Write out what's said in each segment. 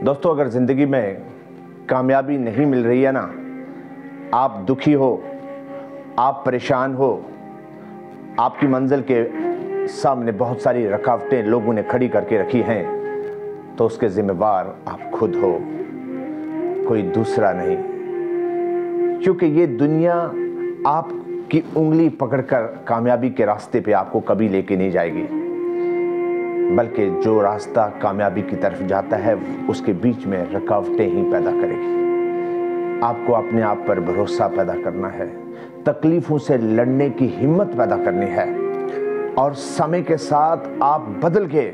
दोस्तों, अगर ज़िंदगी में कामयाबी नहीं मिल रही है ना, आप दुखी हो, आप परेशान हो, आपकी मंजिल के सामने बहुत सारी रुकावटें लोगों ने खड़ी करके रखी हैं, तो उसके ज़िम्मेवार आप खुद हो, कोई दूसरा नहीं। क्योंकि ये दुनिया आपकी उंगली पकड़कर कामयाबी के रास्ते पे आपको कभी लेके नहीं जाएगी, बल्कि जो रास्ता कामयाबी की तरफ जाता है उसके बीच में रुकावटें ही पैदा करेगी। आपको अपने आप पर भरोसा पैदा करना है, तकलीफों से लड़ने की हिम्मत पैदा करनी है, और समय के साथ आप बदल गए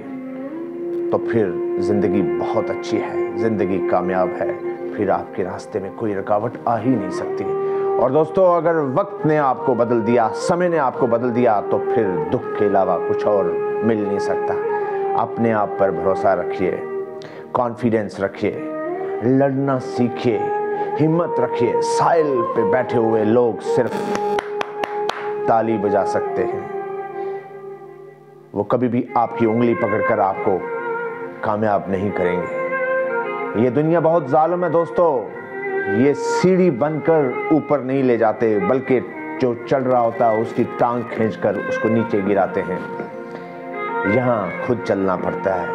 तो फिर जिंदगी बहुत अच्छी है, जिंदगी कामयाब है, फिर आपके रास्ते में कोई रुकावट आ ही नहीं सकती। और दोस्तों, अगर वक्त ने आपको बदल दिया, समय ने आपको बदल दिया, तो फिर दुख के अलावा कुछ और मिल नहीं सकता। अपने आप पर भरोसा रखिए, कॉन्फिडेंस रखिए, लड़ना सीखिए, हिम्मत रखिए। साहिल पे बैठे हुए लोग सिर्फ ताली बजा सकते हैं, वो कभी भी आपकी उंगली पकड़कर आपको कामयाब नहीं करेंगे। ये दुनिया बहुत जालिम है दोस्तों, ये सीढ़ी बनकर ऊपर नहीं ले जाते, बल्कि जो चढ़ रहा होता है उसकी टांग खींचकर उसको नीचे गिराते हैं। यहाँ खुद चलना पड़ता है,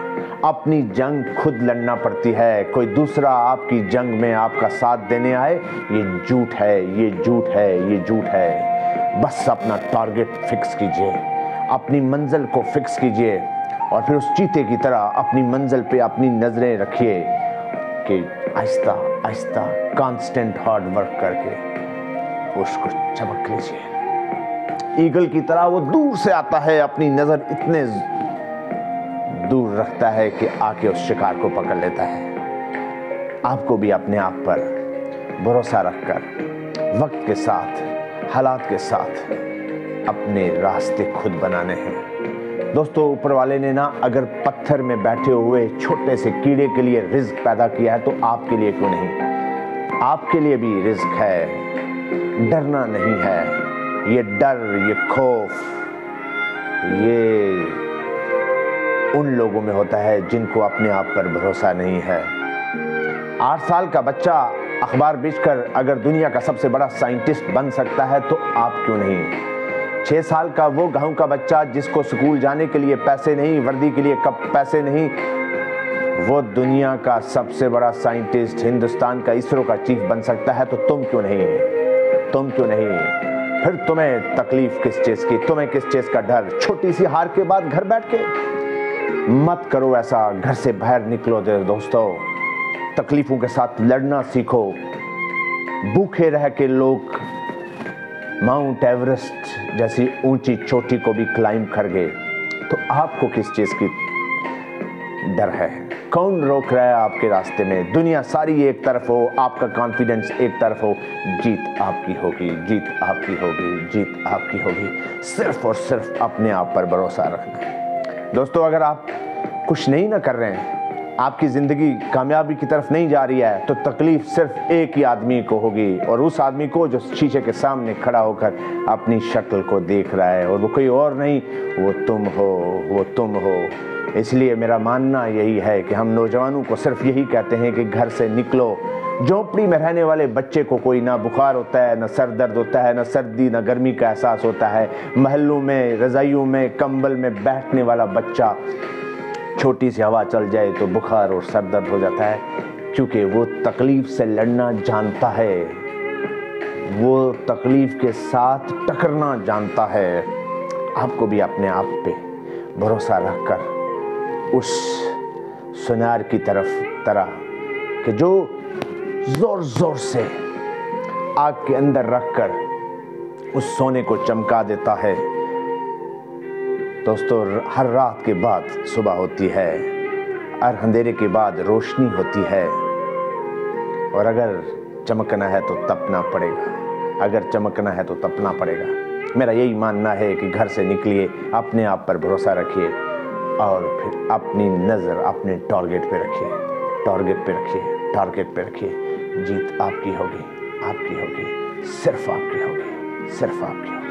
अपनी जंग खुद लड़ना पड़ती है। कोई दूसरा आपकी जंग में आपका साथ देने आए, ये झूठ है, ये झूठ है, ये झूठ है। बस अपना टारगेट फिक्स कीजिए, अपनी मंजिल को फिक्स कीजिए, और फिर उस चीते की तरह अपनी मंजिल पे अपनी नजरें रखिए कि Aahista Aahista constant hard work करके उसको चमक लीजिए। ईगल की तरह वो दूर से आता है, अपनी नजर इतने दूर रखता है कि आके उस शिकार को पकड़ लेता है। आपको भी अपने आप पर भरोसा रखकर वक्त के साथ, हालात के साथ अपने रास्ते खुद बनाने हैं। दोस्तों, ऊपर वाले ने ना अगर पत्थर में बैठे हुए छोटे से कीड़े के लिए रिज्क पैदा किया है, तो आपके लिए क्यों नहीं? आपके लिए भी रिज्क है, डरना नहीं है। ये डर, ये खौफ, ये उन लोगों में होता है जिनको अपने आप पर भरोसा नहीं है। 8 साल का बच्चा अखबार बेचकर अगर दुनिया का सबसे बड़ा साइंटिस्ट बन सकता है, तो आप क्यों नहीं? 6 साल का वो गांव का बच्चा जिसको स्कूल जाने के लिए पैसे नहीं, वर्दी के लिए कब पैसे नहीं, वो दुनिया का सबसे बड़ा साइंटिस्ट, हिंदुस्तान का इसरो का चीफ बन सकता है, तो तुम क्यों नहीं? तुम क्यों नहीं? फिर तुम्हें तकलीफ किस चीज की, तुम्हें किस चीज का डर? छोटी सी हार के बाद घर बैठ के मत करो ऐसा, घर से बाहर निकलो दोस्तों, तकलीफों के साथ लड़ना सीखो। भूखे रह के लोग माउंट एवरेस्ट जैसी ऊंची चोटी को भी क्लाइंब कर गए, तो आपको किस चीज की डर है? कौन रोक रहा है आपके रास्ते में? दुनिया सारी एक तरफ हो, आपका कॉन्फिडेंस एक तरफ हो, जीत आपकी होगी, जीत आपकी होगी, जीत आपकी होगी। सिर्फ और सिर्फ अपने आप पर भरोसा रखना है। दोस्तों, अगर आप कुछ नहीं ना कर रहे हैं, आपकी जिंदगी कामयाबी की तरफ नहीं जा रही है, तो तकलीफ सिर्फ एक ही आदमी को होगी, और उस आदमी को जो शीशे के सामने खड़ा होकर अपनी शक्ल को देख रहा है, और वो कोई और नहीं, वो तुम हो, वो तुम हो। इसलिए मेरा मानना यही है कि हम नौजवानों को सिर्फ यही कहते हैं कि घर से निकलो। झोंपड़ी में रहने वाले बच्चे को कोई ना बुखार होता है, ना सर दर्द होता है, ना सर्दी ना गर्मी का एहसास होता है। महलों में, रजाइयों में, कंबल में बैठने वाला बच्चा, छोटी सी हवा चल जाए तो बुखार और सर दर्द हो जाता है, क्योंकि वो तकलीफ से लड़ना जानता है, वो तकलीफ के साथ टकरना जानता है। आपको भी अपने आप पे भरोसा रखकर उस सुनार की तरह कि जो जोर जोर से आग के अंदर रखकर उस सोने को चमका देता है। दोस्तों, हर रात के बाद सुबह होती है, हर अंधेरे के बाद रोशनी होती है, और अगर चमकना है तो तपना पड़ेगा, अगर चमकना है तो तपना पड़ेगा। मेरा यही मानना है कि घर से निकलिए, अपने आप पर भरोसा रखिए, और फिर अपनी नज़र अपने टारगेट पे रखिए, टारगेट पे रखिए, टारगेट पे रखिए। जीत आपकी होगी, आपकी होगी, सिर्फ आपकी होगी, सिर्फ आपकी होगी।